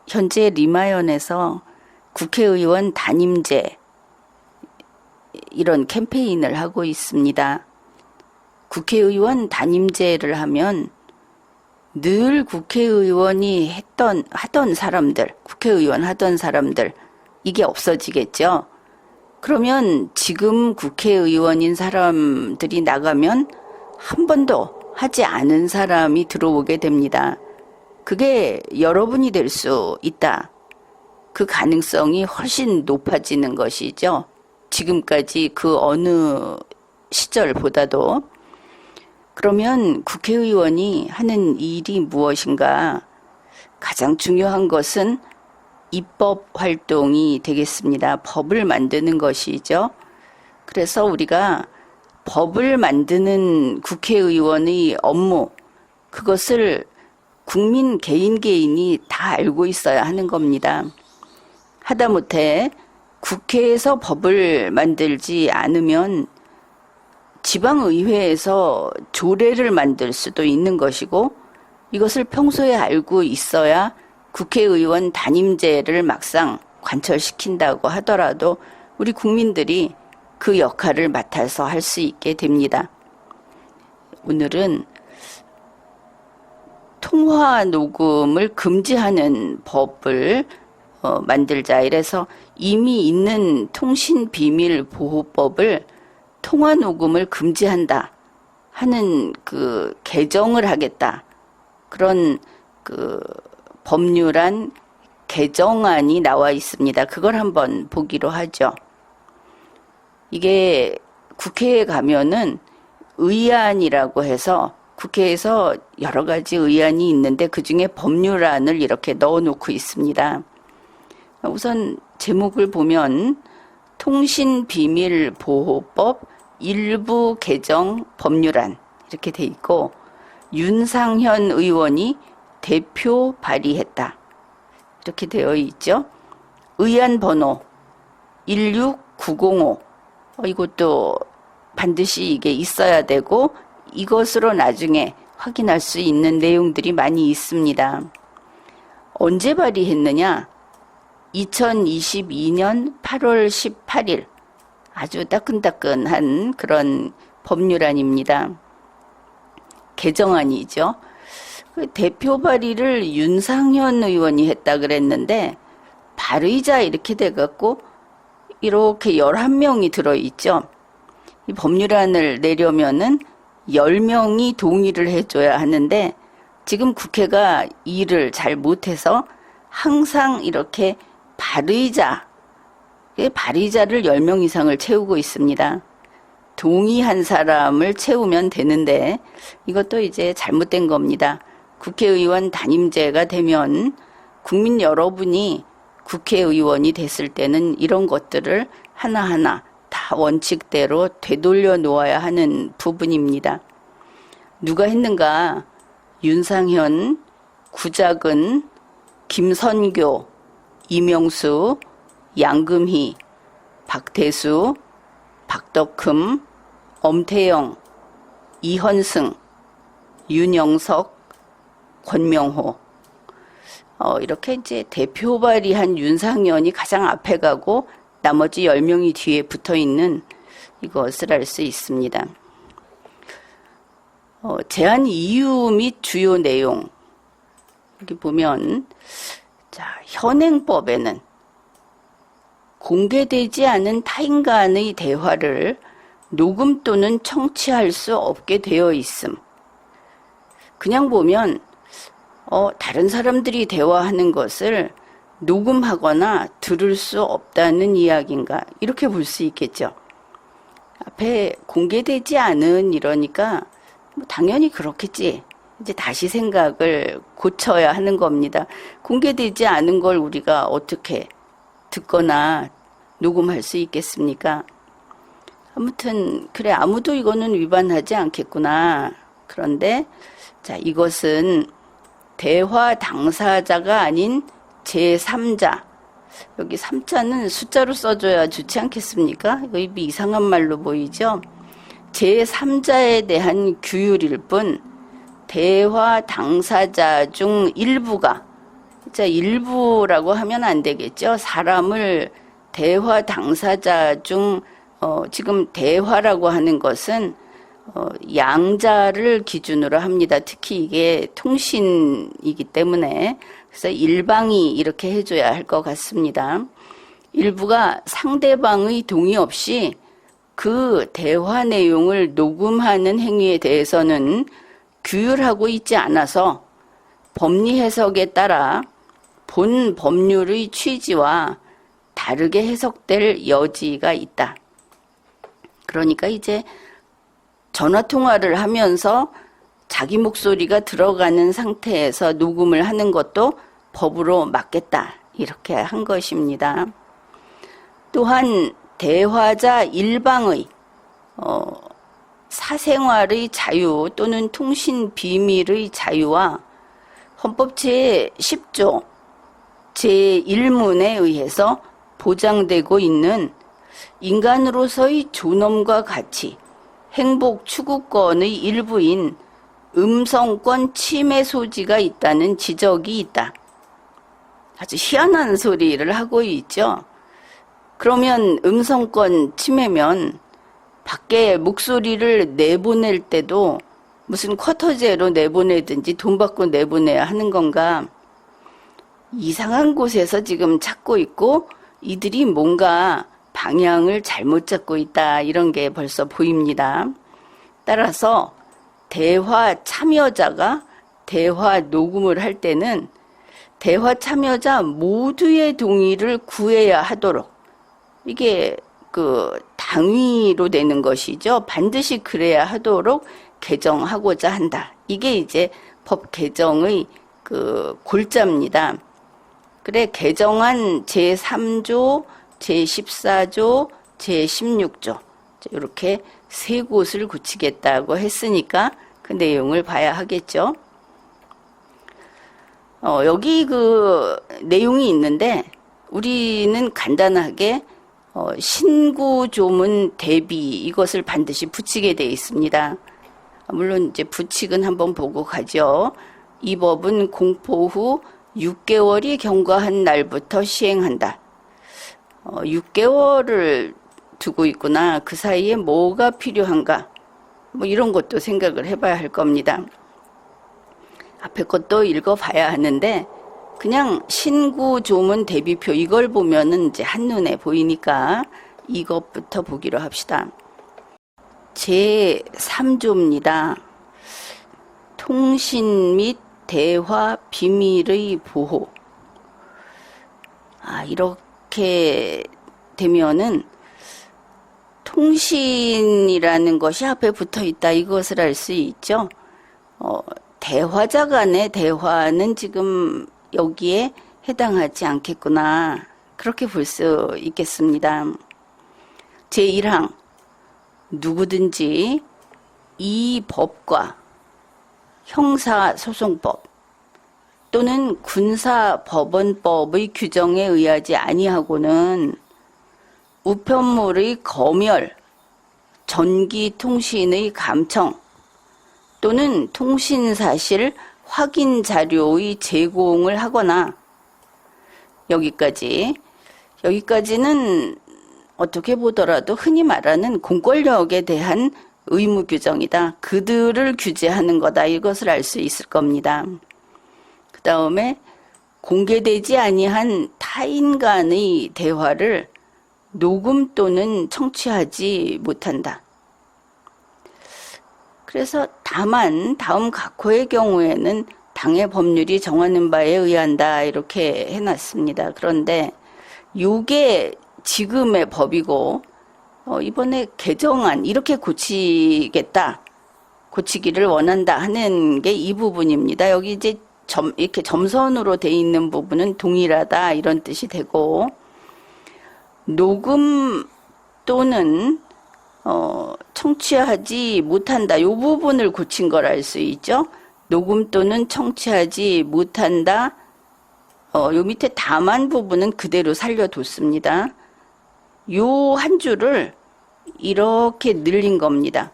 현재 리마연에서 국회의원 단임제 이런 캠페인을 하고 있습니다. 국회의원 단임제를 하면 늘 국회의원이 하던 사람들, 국회의원 하던 사람들, 이게 없어지겠죠. 그러면 지금 국회의원인 사람들이 나가면 한 번도 하지 않은 사람이 들어오게 됩니다. 그게 여러분이 될 수 있다. 그 가능성이 훨씬 높아지는 것이죠. 지금까지 그 어느 시절보다도. 그러면 국회의원이 하는 일이 무엇인가? 가장 중요한 것은 입법 활동이 되겠습니다. 법을 만드는 것이죠. 그래서 우리가 법을 만드는 국회의원의 업무, 그것을 국민 개인이 다 알고 있어야 하는 겁니다. 하다못해 국회에서 법을 만들지 않으면 지방의회에서 조례를 만들 수도 있는 것이고, 이것을 평소에 알고 있어야 국회의원 단임제를 막상 관철시킨다고 하더라도 우리 국민들이 그 역할을 맡아서 할 수 있게 됩니다. 오늘은 통화 녹음을 금지하는 법을 만들자. 이래서 이미 있는 통신비밀보호법을 통화 녹음을 금지한다 하는 그 개정을 하겠다. 그런 그 법률안 개정안이 나와 있습니다. 그걸 한번 보기로 하죠. 이게 국회에 가면은 의안이라고 해서 국회에서 여러 가지 의안이 있는데 그중에 법률안을 이렇게 넣어놓고 있습니다. 우선 제목을 보면 통신비밀보호법 일부 개정 법률안 이렇게 돼 있고, 윤상현 의원이 대표 발의했다 이렇게 되어 있죠. 의안 번호 16905, 이것도 반드시 이게 있어야 되고 이것으로 나중에 확인할 수 있는 내용들이 많이 있습니다. 언제 발의했느냐? 2022년 8월 18일, 아주 따끈따끈한 그런 법률안입니다. 개정안이죠. 그 대표 발의를 윤상현 의원이 했다 그랬는데 발의자 이렇게 돼갖고 이렇게 11명이 들어있죠. 이 법률안을 내려면은 10명이 동의를 해줘야 하는데 지금 국회가 일을 잘 못해서 항상 이렇게 발의자를 10명 이상을 채우고 있습니다. 동의한 사람을 채우면 되는데 이것도 이제 잘못된 겁니다. 국회의원 단임제가 되면 국민 여러분이 국회의원이 됐을 때는 이런 것들을 하나하나 다 원칙대로 되돌려 놓아야 하는 부분입니다. 누가 했는가? 윤상현, 구작은, 김선교, 이명수, 양금희, 박태수, 박덕흠, 엄태영, 이현승, 윤영석, 권명호. 이렇게 이제 대표 발의한 윤상현이 가장 앞에 가고 나머지 10명이 뒤에 붙어 있는 이것을 알 수 있습니다. 제안 이유 및 주요 내용. 여기 보면, 자, 현행법에는 공개되지 않은 타인 간의 대화를 녹음 또는 청취할 수 없게 되어 있음. 그냥 보면 다른 사람들이 대화하는 것을 녹음하거나 들을 수 없다는 이야기인가 이렇게 볼 수 있겠죠. 앞에 공개되지 않은 이러니까 당연히 그렇겠지. 이제 다시 생각을 고쳐야 하는 겁니다. 공개되지 않은 걸 우리가 어떻게 듣거나 녹음할 수 있겠습니까? 아무튼 그래, 아무도 이거는 위반하지 않겠구나. 그런데 자, 이것은 대화 당사자가 아닌 제3자. 여기 3자는 숫자로 써줘야 좋지 않겠습니까? 이거 이상한 말로 보이죠? 제3자에 대한 규율일 뿐 대화 당사자 중 일부가 자, 일부라고 하면 안 되겠죠. 사람을 대화 당사자 중 지금 대화라고 하는 것은 양자를 기준으로 합니다. 특히 이게 통신이기 때문에. 그래서 일방이 이렇게 해줘야 할 것 같습니다. 일부가 상대방의 동의 없이 그 대화 내용을 녹음하는 행위에 대해서는 규율하고 있지 않아서 법리 해석에 따라 본 법률의 취지와 다르게 해석될 여지가 있다. 그러니까 이제 전화통화를 하면서 자기 목소리가 들어가는 상태에서 녹음을 하는 것도 법으로 맞겠다. 이렇게 한 것입니다. 또한 대화자 일방의 사생활의 자유 또는 통신 비밀의 자유와 헌법 제10조 제1문에 의해서 보장되고 있는 인간으로서의 존엄과 가치, 행복 추구권의 일부인 음성권 침해 소지가 있다는 지적이 있다. 아주 희한한 소리를 하고 있죠. 그러면 음성권 침해면 밖에 목소리를 내보낼 때도 무슨 쿼터제로 내보내든지 돈 받고 내보내야 하는 건가? 이상한 곳에서 지금 찾고 있고 이들이 뭔가 방향을 잘못 잡고 있다. 이런 게 벌써 보입니다. 따라서 대화 참여자가 대화 녹음을 할 때는 대화 참여자 모두의 동의를 구해야 하도록, 이게 그 당위로 되는 것이죠. 반드시 그래야 하도록 개정하고자 한다. 이게 이제 법 개정의 그 골자입니다. 그래, 개정안 제3조, 제14조, 제16조 이렇게 세 곳을 고치겠다고 했으니까 그 내용을 봐야 하겠죠. 여기 그 내용이 있는데 우리는 간단하게 신구조문 대비 이것을 반드시 붙이게 되어 있습니다. 물론 이제 부칙은 한번 보고 가죠. 이 법은 공포 후 6개월이 경과한 날부터 시행한다. 6개월을 두고 있구나. 그 사이에 뭐가 필요한가? 뭐 이런 것도 생각을 해봐야 할 겁니다. 앞에 것도 읽어봐야 하는데 그냥 신구조문 대비표 이걸 보면은 이제 한눈에 보이니까 이것부터 보기로 합시다. 제3조입니다. 통신 및 대화 비밀의 보호. 이렇게 되면은 통신이라는 것이 앞에 붙어 있다. 이것을 알 수 있죠. 대화자 간의 대화는 지금 여기에 해당하지 않겠구나. 그렇게 볼 수 있겠습니다. 제1항 누구든지 이 법과 형사소송법 또는 군사법원법의 규정에 의하지 아니하고는 우편물의 검열, 전기통신의 감청 또는 통신사실 확인 자료의 제공을 하거나 여기까지는 어떻게 보더라도 흔히 말하는 공권력에 대한 의무 규정이다. 그들을 규제하는 거다. 이것을 알 수 있을 겁니다. 그 다음에 공개되지 아니한 타인 간의 대화를 녹음 또는 청취하지 못한다. 그래서 다만 다음 각호의 경우에는 당의 법률이 정하는 바에 의한다. 이렇게 해놨습니다. 그런데 이게 지금의 법이고 이번에 개정안 이렇게 고치기를 원한다 하는 게 이 부분입니다. 여기 이제 이렇게 점선으로 돼 있는 부분은 동일하다 이런 뜻이 되고, 녹음 또는 청취하지 못한다 이 부분을 고친 걸 알 수 있죠. 녹음 또는 청취하지 못한다. 요 밑에 다만 부분은 그대로 살려뒀습니다. 요 한 줄을 이렇게 늘린 겁니다.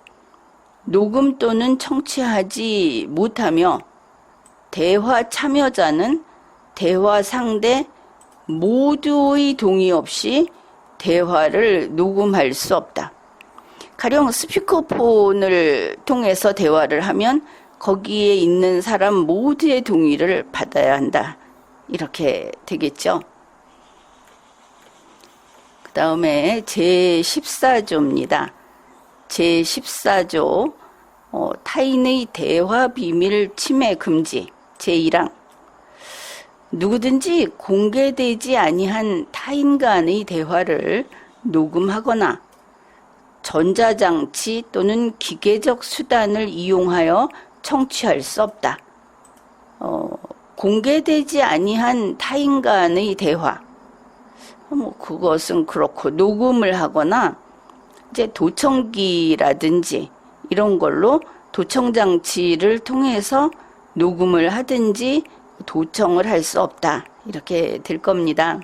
녹음 또는 청취하지 못하며 대화 참여자는 대화 상대 모두의 동의 없이 대화를 녹음할 수 없다. 가령 스피커폰을 통해서 대화를 하면 거기에 있는 사람 모두의 동의를 받아야 한다. 이렇게 되겠죠. 그 다음에 제14조입니다. 제14조 타인의 대화 비밀 침해 금지 제1항 누구든지 공개되지 아니한 타인 간의 대화를 녹음하거나 전자장치 또는 기계적 수단을 이용하여 청취할 수 없다. 공개되지 아니한 타인 간의 대화 그것은 그렇고 녹음을 하거나 이제 도청기라든지 이런 걸로 도청장치를 통해서 녹음을 하든지 도청을 할 수 없다. 이렇게 될 겁니다.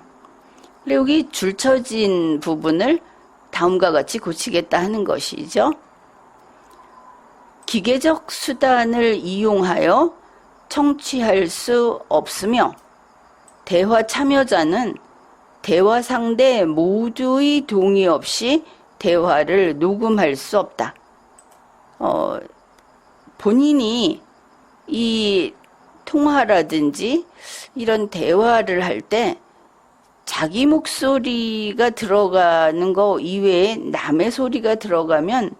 그리고 여기 줄쳐진 부분을 다음과 같이 고치겠다 하는 것이죠. 기계적 수단을 이용하여 청취할 수 없으며 대화 참여자는 대화 상대 모두의 동의 없이 대화를 녹음할 수 없다. 본인이 이 통화라든지 이런 대화를 할 때 자기 목소리가 들어가는 거 이외에 남의 소리가 들어가면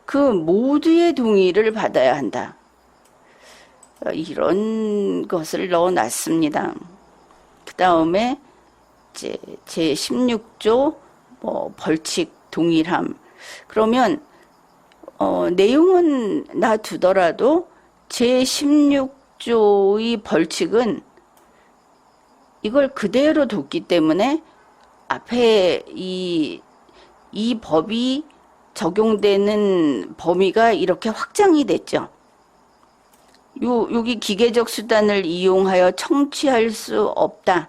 그 모두의 동의를 받아야 한다. 이런 것을 넣어놨습니다. 그 다음에 이제 제16조 벌칙 동일함. 그러면 내용은 놔두더라도 제16조의 벌칙은 이걸 그대로 뒀기 때문에 앞에 이 법이 적용되는 범위가 이렇게 확장이 됐죠. 여기 기계적 수단을 이용하여 청취할 수 없다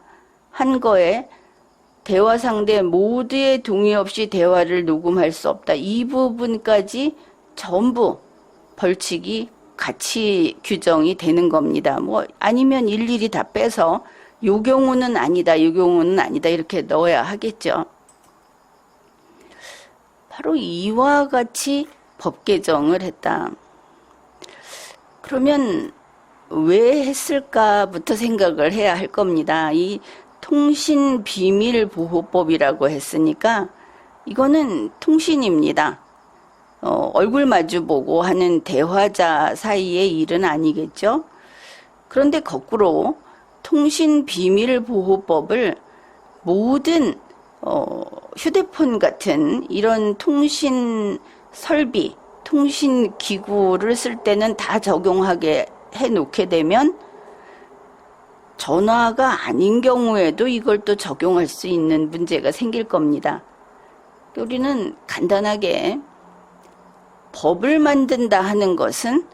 한 거에 대화 상대 모두의 동의 없이 대화를 녹음할 수 없다. 이 부분까지 전부 벌칙이 같이 규정이 되는 겁니다. 아니면 일일이 다 빼서 요 경우는 아니다, 요 경우는 아니다 이렇게 넣어야 하겠죠. 바로 이와 같이 법 개정을 했다. 그러면 왜 했을까부터 생각을 해야 할 겁니다. 이 통신비밀보호법이라고 했으니까 이거는 통신입니다. 얼굴 마주보고 하는 대화자 사이의 일은 아니겠죠. 그런데 거꾸로 통신비밀보호법을 모든 휴대폰 같은 이런 통신 설비, 통신 기구를 쓸 때는 다 적용하게 해놓게 되면 전화가 아닌 경우에도 이걸 또 적용할 수 있는 문제가 생길 겁니다. 우리는 간단하게 법을 만든다 하는 것은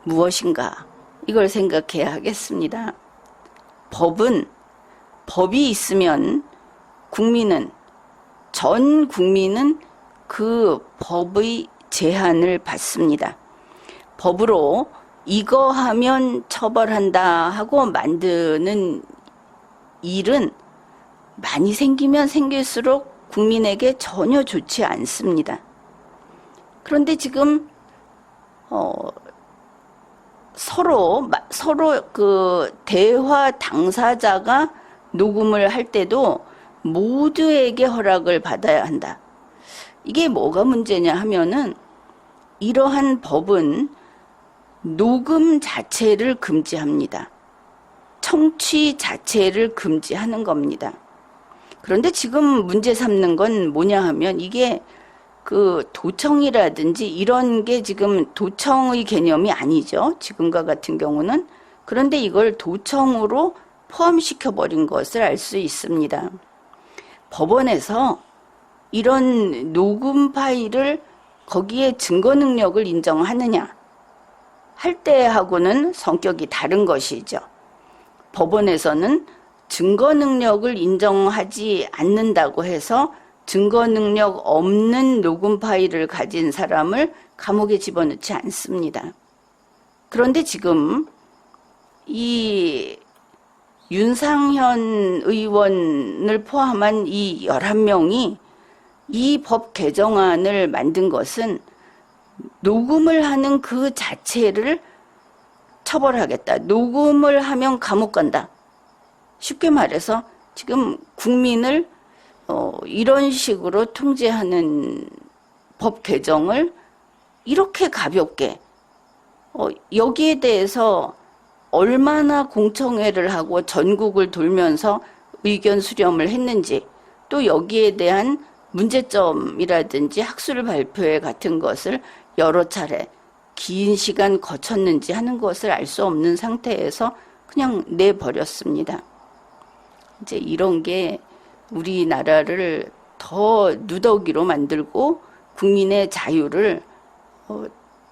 무엇인가? 이걸 생각해야 하겠습니다. 법이 있으면 전 국민은 그 법의 제한을 받습니다. 법으로 이거 하면 처벌한다 하고 만드는 일은 많이 생기면 생길수록 국민에게 전혀 좋지 않습니다. 그런데 지금 서로 그 대화 당사자가 녹음을 할 때도 모두에게 허락을 받아야 한다. 이게 뭐가 문제냐 하면은 이러한 법은 녹음 자체를 금지합니다. 청취 자체를 금지하는 겁니다. 그런데 지금 문제 삼는 건 뭐냐 하면 이게 그 도청이라든지 이런 게 지금 도청의 개념이 아니죠. 지금과 같은 경우는. 그런데 이걸 도청으로 포함시켜버린 것을 알 수 있습니다. 법원에서 이런 녹음 파일을 거기에 증거 능력을 인정하느냐 할 때하고는 성격이 다른 것이죠. 법원에서는 증거 능력을 인정하지 않는다고 해서 증거 능력 없는 녹음 파일을 가진 사람을 감옥에 집어넣지 않습니다. 그런데 지금 이 윤상현 의원을 포함한 이 11명이 이 법 개정안을 만든 것은 녹음을 하는 그 자체를 처벌하겠다. 녹음을 하면 감옥 간다. 쉽게 말해서 지금 국민을 이런 식으로 통제하는 법 개정을 이렇게 가볍게 여기에 대해서 얼마나 공청회를 하고 전국을 돌면서 의견 수렴을 했는지, 또 여기에 대한 문제점이라든지 학술 발표회 같은 것을 여러 차례 긴 시간 거쳤는지 하는 것을 알 수 없는 상태에서 그냥 내버렸습니다. 이제 이런 게 우리나라를 더 누더기로 만들고 국민의 자유를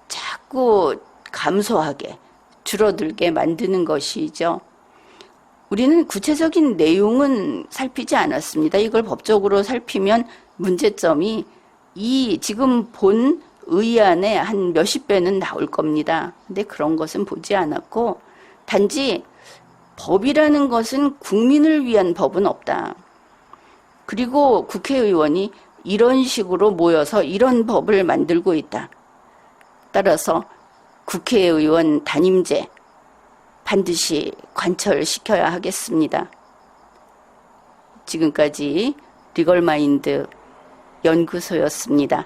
자꾸 감소하게, 줄어들게 만드는 것이죠. 우리는 구체적인 내용은 살피지 않았습니다. 이걸 법적으로 살피면 문제점이 이 지금 본 의안의 한 몇십 배는 나올 겁니다. 근데 그런 것은 보지 않았고, 단지 법이라는 것은 국민을 위한 법은 없다. 그리고 국회의원이 이런 식으로 모여서 이런 법을 만들고 있다. 따라서 국회의원 단임제 반드시 관철시켜야 하겠습니다. 지금까지 리걸마인드 연구소였습니다.